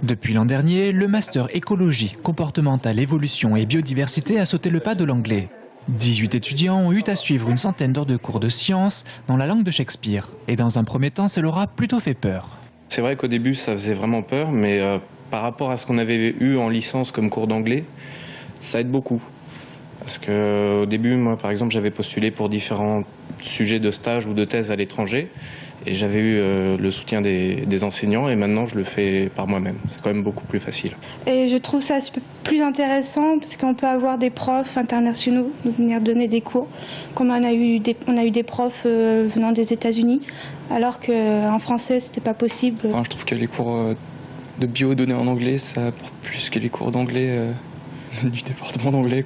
Depuis l'an dernier, le master écologie, comportementale, évolution et biodiversité a sauté le pas de l'anglais. 18 étudiants ont eu à suivre une centaine d'heures de cours de sciences dans la langue de Shakespeare. Et dans un premier temps, ça leur a plutôt fait peur. C'est vrai qu'au début, ça faisait vraiment peur, mais par rapport à ce qu'on avait eu en licence comme cours d'anglais, ça aide beaucoup. Parce qu'au début, moi, par exemple, j'avais postulé pour différents sujets de stage ou de thèse à l'étranger. Et j'avais eu le soutien des enseignants et maintenant je le fais par moi-même. C'est quand même beaucoup plus facile. Et je trouve ça plus intéressant parce qu'on peut avoir des profs internationaux venir donner des cours. Comme on a eu des profs venant des États-Unis, alors qu'en français c'était pas possible. Enfin, je trouve que les cours de bio donnés en anglais, ça apporte plus que les cours d'anglais du département d'anglais.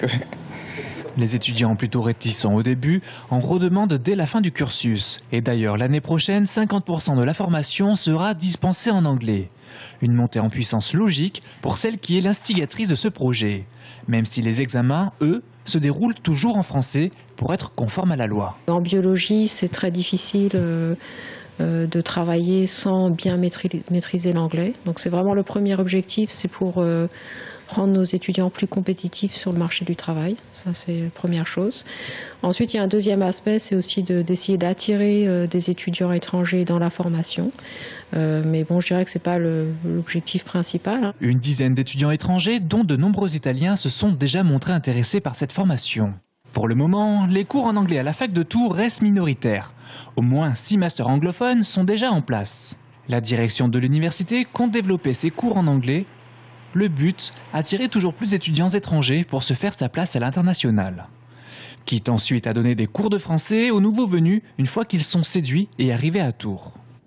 Les étudiants, plutôt réticents au début, en redemandent dès la fin du cursus. Et d'ailleurs, l'année prochaine, 50% de la formation sera dispensée en anglais. Une montée en puissance logique pour celle qui est l'instigatrice de ce projet. Même si les examens, eux, se déroulent toujours en français pour être conformes à la loi. En biologie, c'est très difficile de travailler sans bien maîtriser l'anglais. Donc c'est vraiment le premier objectif, c'est pour rendre nos étudiants plus compétitifs sur le marché du travail. Ça, c'est la première chose. Ensuite, il y a un deuxième aspect, c'est aussi d'essayer d'attirer des étudiants étrangers dans la formation. Mais bon, je dirais que ce n'est pas l'objectif principal. Une dizaine d'étudiants étrangers, dont de nombreux Italiens, se sont déjà montrés intéressés par cette formation. Pour le moment, les cours en anglais à la fac de Tours restent minoritaires. Au moins 6 masters anglophones sont déjà en place. La direction de l'université compte développer ses cours en anglais. Le but, attirer toujours plus d'étudiants étrangers pour se faire sa place à l'international. Quitte ensuite à donner des cours de français aux nouveaux venus une fois qu'ils sont séduits et arrivés à Tours.